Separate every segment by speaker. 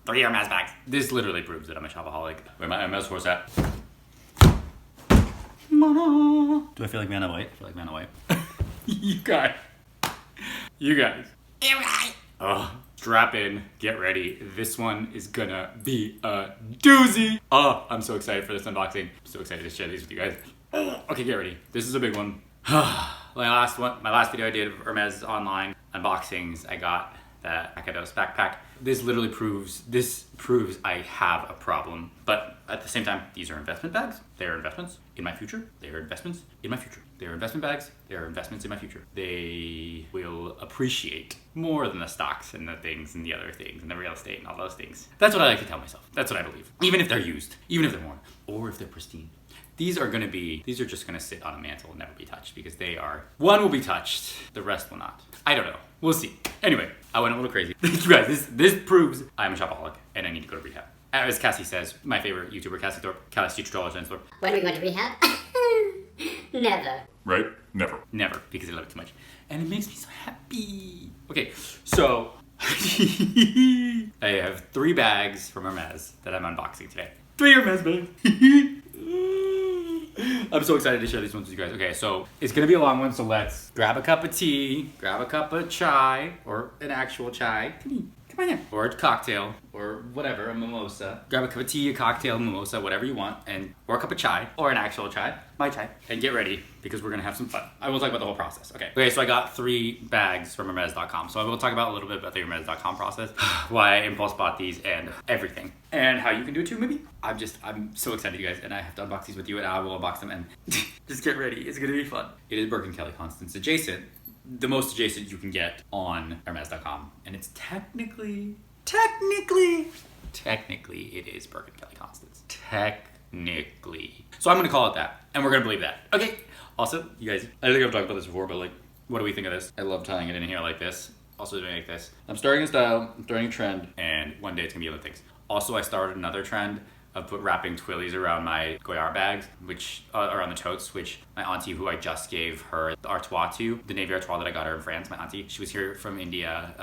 Speaker 1: 3 Hermès bags. This literally proves that I'm a shopaholic. Where my Hermès horse at? Do I feel like Vanna White? I feel like Vanna White. You guys. You guys. Oh, strap in, get ready. This one is gonna be a doozy. Oh, I'm so excited for this unboxing. I'm so excited to share these with you guys. Okay, get ready. This is a big one. My last video I did of Hermès online unboxings, I got the Akados backpack. This literally proves I have a problem. But at the same time, these are investment bags. They are investments in my future. They are investments in my future. They are investment bags. They are investments in my future. They will appreciate more than the stocks and the things and the other things and the real estate and all those things. That's what I like to tell myself. That's what I believe. Even if they're used, even if they're worn, or if they're pristine. These are just gonna sit on a mantle and never be touched because one will be touched, the rest will not. I don't know, we'll see. Anyway, I went a little crazy. You guys, this proves I'm a shopaholic and I need to go to rehab. As Cassie says, my favorite YouTuber, Cassie Thorpe, Cassie Thorpe.
Speaker 2: When are we going to rehab? Never.
Speaker 3: Right? Never.
Speaker 1: Never, because I love it too much. And it makes me so happy. Okay, so, I have 3 bags from Hermès that I'm unboxing today. 3 Hermès bags. I'm so excited to share these ones with you guys. Okay, so it's gonna be a long one, so let's grab a cup of tea, grab a cup of chai, or an actual chai. Come on in. Or a cocktail, or whatever, a mimosa. Grab a cup of tea, a cocktail, mimosa, whatever you want, or a cup of chai, or an actual chai, my chai. And get ready, because we're gonna have some fun. I will talk about the whole process, okay? So I got 3 bags from Hermès.com. So I will talk about a little bit about the Hermès.com process, why I impulse bought these, and everything. And how you can do it too, maybe? I'm so excited, you guys, and I have to unbox these with you, and I will unbox them, and just get ready, it's gonna be fun. It is Birkin Kelly Constance adjacent, the most adjacent you can get on Hermès.com, and it's technically it is Birkin Kelly Constance. Technically. So I'm gonna call it that, and we're gonna believe that. Okay, also, you guys, I think I've talked about this before, but like, what do we think of this? I love tying it in here like this. Also doing like this. I'm starting a style, I'm starting a trend, and one day it's gonna be other things. Also, I started another trend of wrapping twillies around my goyard bags, which around the totes, which my auntie, who I just gave her the artois to, the navy artois that I got her in France, my auntie, she was here from India,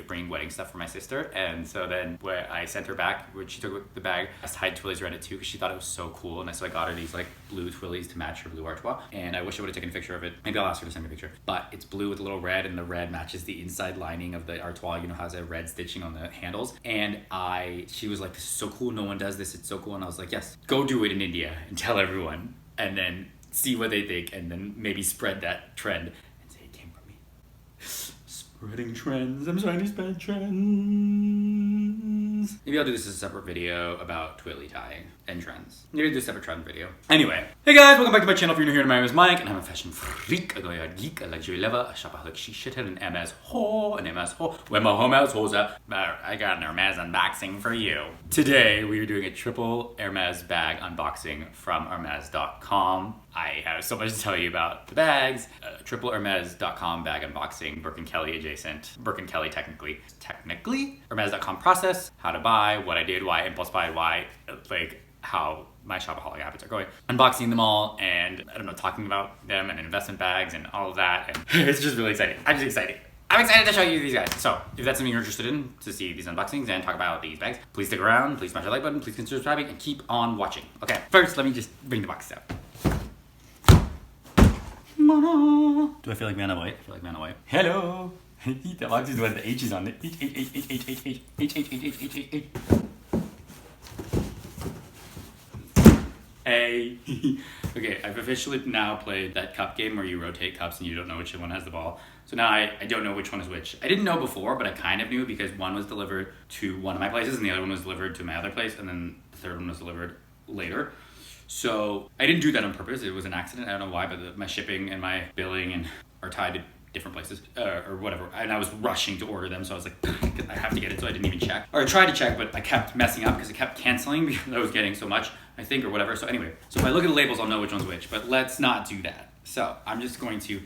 Speaker 1: bringing wedding stuff for my sister, and so then when I sent her back, when she took the bag, I tied twillies around it too, because she thought it was so cool, and so I got her these like blue twillies to match her blue artois, and I wish I would have taken a picture of it. Maybe I'll ask her to send me a picture, but it's blue with a little red, and the red matches the inside lining of the artois, you know, has a red stitching on the handles, and she was like, this is so cool, no one does this, it's so cool, and I was like, yes, go do it in India and tell everyone, and then see what they think, and then maybe spread that trend and say it came from me. Spreading trends, I'm trying to spread trends. Maybe I'll do this as a separate video about twilly tying and trends. Maybe I'll do a separate trend video. Anyway, hey guys, welcome back to my channel. If you're new here, my name is Mike, and I'm a fashion freak, a goyard geek, a luxury lover, a shopaholic shithead, an Hermès whore, where my Hermès hoes at. I got an Hermès unboxing for you. Today, we are doing a triple Hermès bag unboxing from Hermès.com. I have so much to tell you about the bags. Triple Hermès.com bag unboxing, Birkin Kelly adjacent, Birkin Kelly technically, Hermès.com process, how to buy, what I did, why I impulse buy, why, like, how my shopaholic habits are going. Unboxing them all, and I don't know, talking about them and investment bags and all of that, and it's just really exciting. I'm just excited. I'm excited to show you these guys. So, if that's something you're interested in, to see these unboxings and talk about these bags, please stick around, please smash the like button, please consider subscribing, and keep on watching. Okay, first, let me just bring the boxes out. Do I feel like Vanna White? I feel like Vanna White. Hello! The box is with the H's on it. H. Hey. Okay, I've officially now played that cup game where you rotate cups and you don't know which one has the ball. So now I don't know which one is which. I didn't know before, but I kind of knew because one was delivered to one of my places and the other one was delivered to my other place, and then the third one was delivered later. So I didn't do that on purpose. It was an accident. I don't know why, but my shipping and my billing are tied to different places or whatever. And I was rushing to order them, so I was like, I have to get it, so I didn't even check. Or I tried to check, but I kept messing up because it kept canceling because I was getting so much, I think, or whatever. So anyway, so if I look at the labels, I'll know which one's which, but let's not do that. So I'm just going to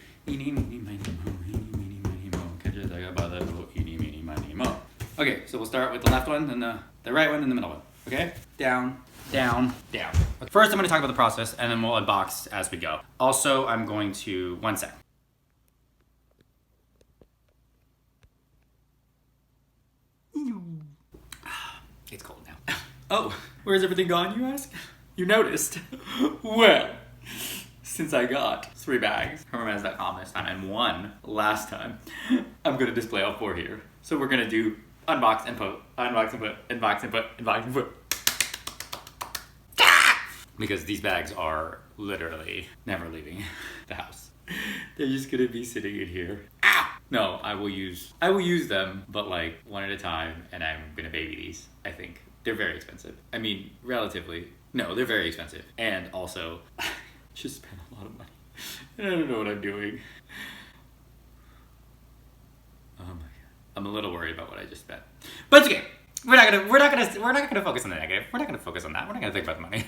Speaker 1: okay, so we'll start with the left one, then the right one, and the middle one. Okay? Down, down, down. Okay. First, I'm going to talk about the process, and then we'll unbox as we go. Also, I'm going to, one sec. It's cold now. Oh, where's everything gone, you ask? You noticed? Well, since I got 3 bags from Hermès.com this time and 1 last time, I'm gonna display all 4 here. So we're gonna do unbox and put, unbox and put, unbox and put, unbox and put. Because these bags are literally never leaving the house. They're just gonna be sitting in here. Ah! No, I will use them, but like one at a time, and I'm gonna baby these, I think. They're very expensive. I mean, relatively. No, they're very expensive. And also, I just spent a lot of money. And I don't know what I'm doing. Oh my god. I'm a little worried about what I just spent. But it's okay. We're not gonna focus on the negative. We're not gonna focus on that. We're not gonna think about the money.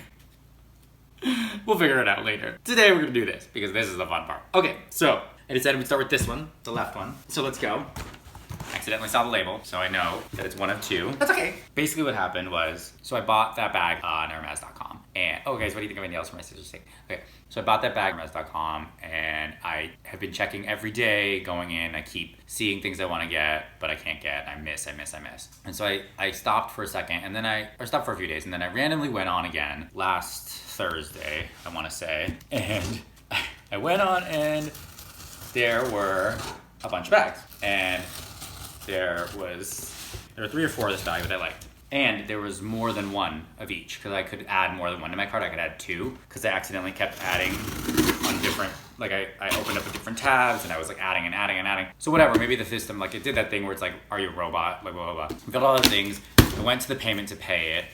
Speaker 1: We'll figure it out later. Today we're gonna do this because this is the fun part. Okay, so I decided we'd start with this one, the left one. So let's go. Accidentally saw the label, so I know that it's one of 2. That's okay. Basically what happened was, so I bought that bag on Hermès.com. And, oh guys, what do you think of my nails for my sister's sake? Okay, so I bought that bag on Hermès.com, and I have been checking every day, going in. I keep seeing things I want to get, but I can't get. I miss. And so I stopped for a second, and then I stopped for a few days, and then I randomly went on again last Thursday, I want to say. And I went on, and there were a bunch of bags. And there were 3 or 4 of this bag that I liked. And there was more than 1 of each, because I could add more than 1 to my cart. I could add 2, because I accidentally kept adding on different, like I opened up with different tabs, and I was like adding and adding and adding. So whatever, maybe the system, like it did that thing where it's like, are you a robot? Like blah, blah, blah. We got all those things. I went to the payment to pay it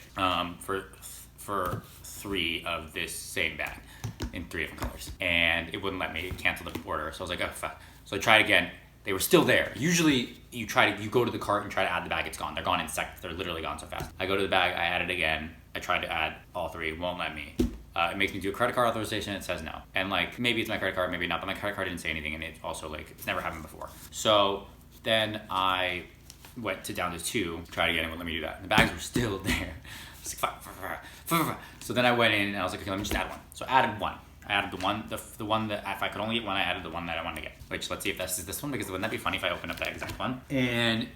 Speaker 1: for 3 of this same bag in 3 different colors. And it wouldn't let me cancel the order. So I was like, oh, fuck. So I tried again. They were still there. Usually you go to the cart and try to add the bag, it's gone. They're gone in seconds. They're literally gone so fast. I go to the bag, I add it again. I tried to add all 3, won't let me. It makes me do a credit card authorization, it says no. And like, maybe it's my credit card, maybe not, but my credit card didn't say anything, and it also like, it's never happened before. So then I went down to 2, tried again, it wouldn't let me do that. And the bags were still there. So then I went in and I was like, okay, let me just add 1. So I added 1. I added the one that, if I could only get 1, I added the one that I wanted to get. Which, let's see if this is this one, because wouldn't that be funny if I opened up that exact one? And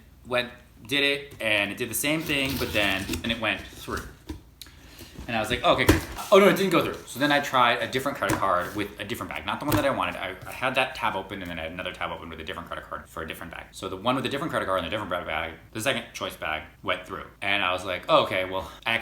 Speaker 1: did it, and it did the same thing, but then it went through. And I was like, oh, okay, oh no, it didn't go through. So then I tried a different credit card with a different bag, not the one that I wanted. I had that tab open, and then I had another tab open with a different credit card for a different bag. So the one with the different credit card and the different bag, the second choice bag, went through. And I was like, oh, okay, well, I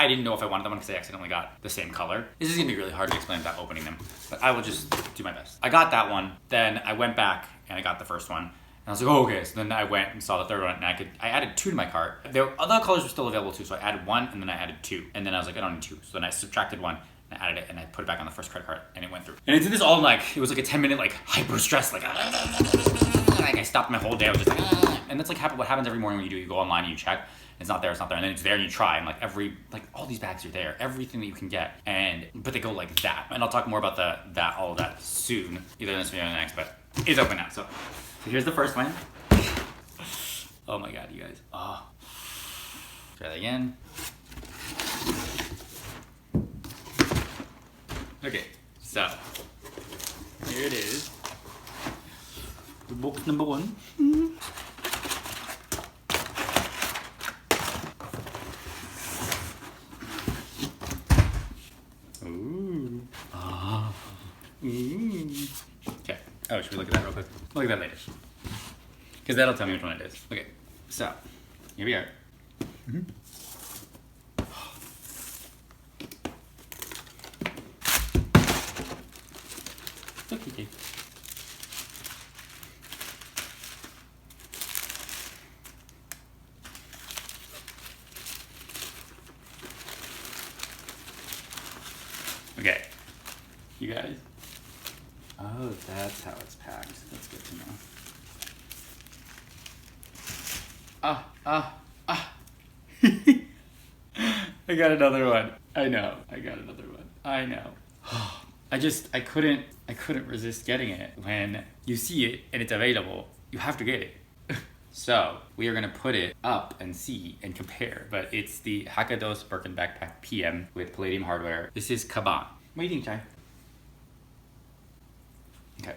Speaker 1: didn't know if I wanted that one because I accidentally got the same color. This is gonna be really hard to explain without opening them, but I will just do my best. I got that one, then I went back and I got the first one. And I was like, oh, okay. So then I went and saw the third one, and I added 2 to my cart. Other colors were still available too, so I added 1, and then I added 2. And then I was like, I don't need 2. So then I subtracted 1, and I added it, and I put it back on the first credit card, and it went through. And it did this all in like, it was like a 10-minute like hyper stress, like I stopped my whole day. I was just like, and that's like what happens every morning when you go online and you check. It's not there, and then it's there, and you try, and like all these bags are there, everything that you can get, but they go like that. And I'll talk more about all of that soon, either in this video or the next, but it's open now. So here's the first one. Oh my god, you guys. Oh. Try that again. Okay, so here it is. The box number 1. Ooh. Ah. Ooh. Okay. Oh, should we look at that real quick? Look at that later. Because that'll tell me which one it is. Okay, so here we are. Okay. Okay, you guys. Oh, that's how it's packed. That's good to know. I got another one. I know. I got another one. I know. I couldn't resist getting it. When you see it and it's available, you have to get it. So we are gonna put it up and see and compare. But it's the Hakados Birkin Backpack PM with palladium hardware. This is Kaban. What do you think, Chai? Okay.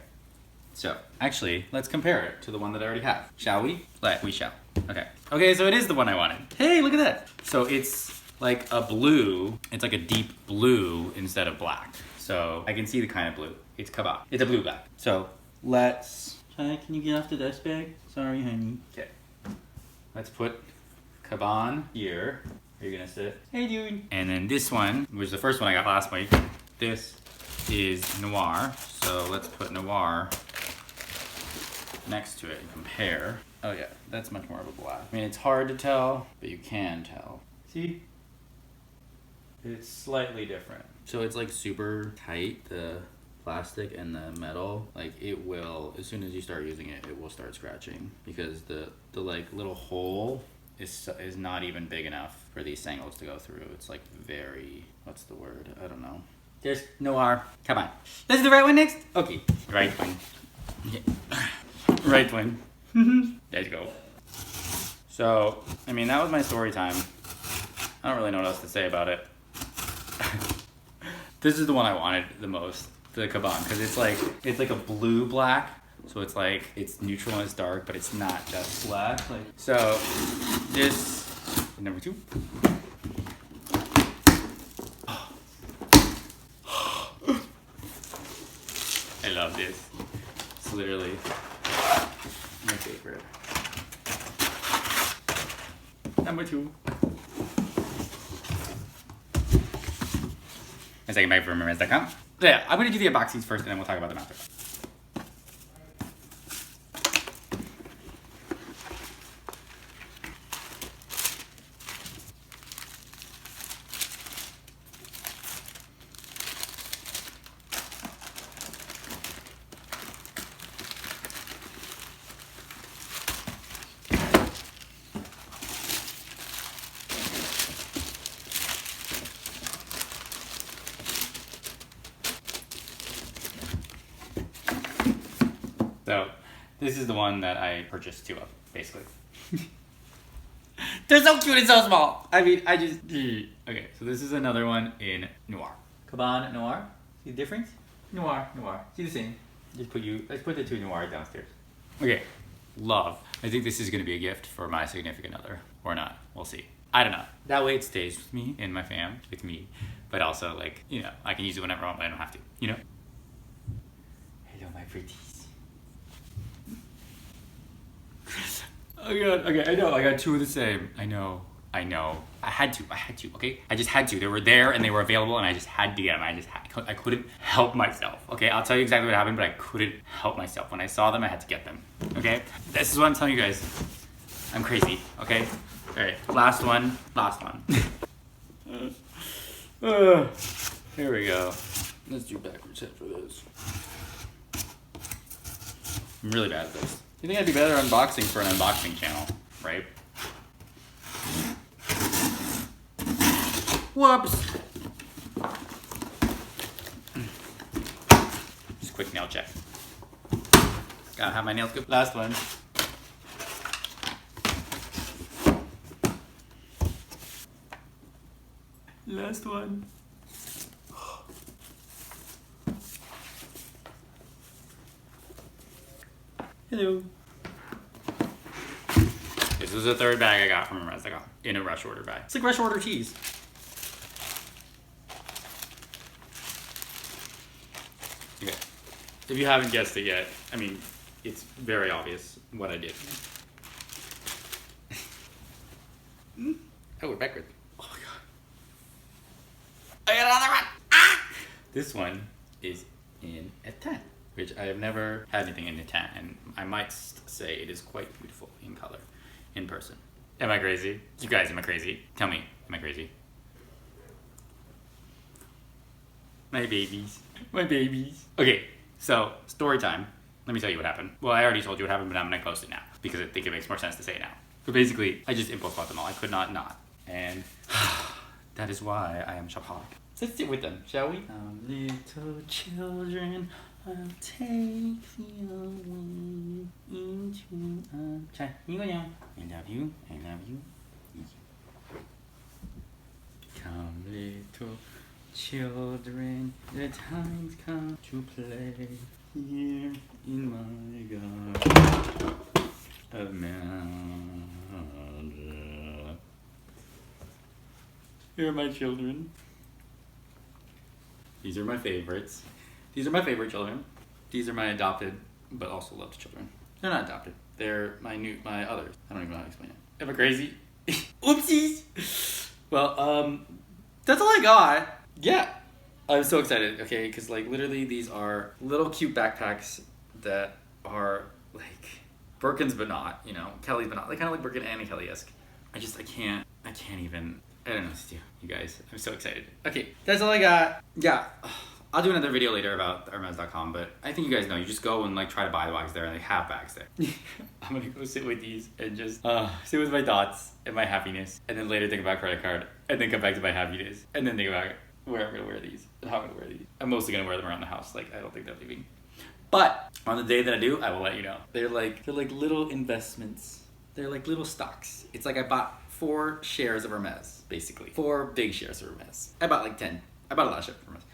Speaker 1: So, actually, let's compare it to the one that I already have. Shall we? We shall. Okay. Okay, so it is the one I wanted. Hey, look at that. So it's like a blue. It's like a deep blue instead of black. So I can see the kind of blue. It's kabah. It's a blue black. So let's... Chai, can you get off the dust bag? Sorry, honey. Okay. Let's put kaban here. Are you gonna sit? Hey, dude. And then this one, which was the first one I got last week. This is noir. So let's put noir next to it and compare. Oh yeah, that's much more of a black. I mean, it's hard to tell, but you can tell. See? It's slightly different. So it's like super tight, the plastic and the metal. Like it will, as soon as you start using it, it will start scratching because the like little hole is not even big enough for these sangles to go through. It's like very, what's the word? I don't know. There's noir. Come on. Let's do the right one next. Okay, right one. Yeah. Right one. Let's go. So, I mean, that was my story time. I don't really know what else to say about it. This is the one I wanted the most, the kaban, because it's like a blue black. So it's like, it's neutral and it's dark, but it's not just black. Like, so this, number 2. I love this. It's literally my favorite. Number 2. A second bag from Hermès.com. So yeah, I'm gonna do the unboxings first and then we'll talk about them after. So, this is the one that I purchased 2 of, basically. They're so cute and so small! I mean, I just... Okay, so this is another one in noir. Kaban noir. See the difference? Noir, noir. See the same. Let's put the 2 noir downstairs. Okay, love. I think this is going to be a gift for my significant other. Or not. We'll see. I don't know. That way it stays with me and my fam, with me. But also, like, you know, I can use it whenever I want, but I don't have to. You know? Hello, my pretties. Oh god, okay, I know, I got 2 of the same. I know. I had to, okay? I just had to. They were there and they were available and I just had to get them. I couldn't help myself, okay? I'll tell you exactly what happened, but I couldn't help myself. When I saw them, I had to get them, okay? This is what I'm telling you guys. I'm crazy, okay? All right, last one. Here we go. Let's do backwards head for this. I'm really bad at this. You think I'd be better unboxing for an unboxing channel, right? Whoops! Just quick nail check. Gotta have my nails good. Last one. Last one. Hello. This was the 3rd bag I got from Hermès. I got in a rush order bag. It's like rush order cheese. Okay. If you haven't guessed it yet, I mean, it's very obvious what I did. Oh, we're backward. Oh my god. I got another one! Ah! This one is in a 10. Which I have never had anything in a 10, and I might say it is quite beautiful in color, in person. Am I crazy? You guys, am I crazy? Tell me, am I crazy? My babies. My babies. Okay, so, story time. Let me tell you what happened. Well, I already told you what happened, but I'm gonna post it now, because I think it makes more sense to say it now. But basically, I just impulse bought them all. I could not. And that is why I am shopaholic. So let's sit with them, shall we? Little children, I'll take you away into a child. I love you. Come, little children, the time's come to play. Here in my garden of magic. Here are my children. These are my favorites. These are my favorite children. These are my adopted, but also loved children. They're not adopted. They're my others. I don't even know how to explain it. Am I crazy? Oopsies! Well, that's all I got. Yeah. I'm so excited, okay? Because, like, literally these are little cute backpacks that are, like, Birkins but not, you know, Kelly's but not. They kind of like Birkin and Kelly-esque. I can't even, I don't know what to do, you guys. I'm so excited. Okay, that's all I got. Yeah, I'll do another video later about Hermès.com, but I think you guys know, you just go and, like, try to buy the bags there, and they have bags there. I'm gonna go sit with these and just sit with my thoughts and my happiness, and then later think about credit card, and then come back to my happiness, and then think about where I'm gonna wear these and how I'm gonna wear these. I'm mostly gonna wear them around the house. Like, I don't think they're leaving. But on the day that I do, I will let you know. They're like little investments. They're like little stocks. It's like I bought 4 shares of Hermès, basically. 4 big shares of Hermès. I bought like 10. I bought a lot of shares of Hermès.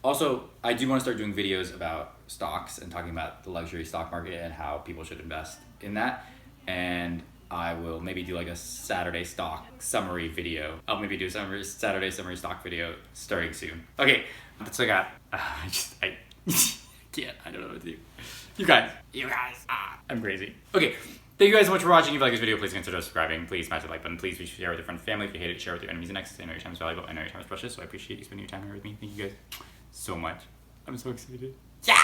Speaker 1: Also, I do want to start doing videos about stocks and talking about the luxury stock market and how people should invest in that. And I will maybe do like a Saturday stock summary video. I'll maybe do a Saturday summary stock video starting soon. Okay, that's what I got. I can't. I don't know what to do. You guys. I'm crazy. Okay, thank you guys so much for watching. If you like this video, please consider subscribing. Please smash the like button. Please share with your friends and family. If you hate it, share with your enemies and exes. I know your time is valuable. I know your time is precious, so I appreciate you spending your time here with me. Thank you guys so much. I'm so excited. Yeah!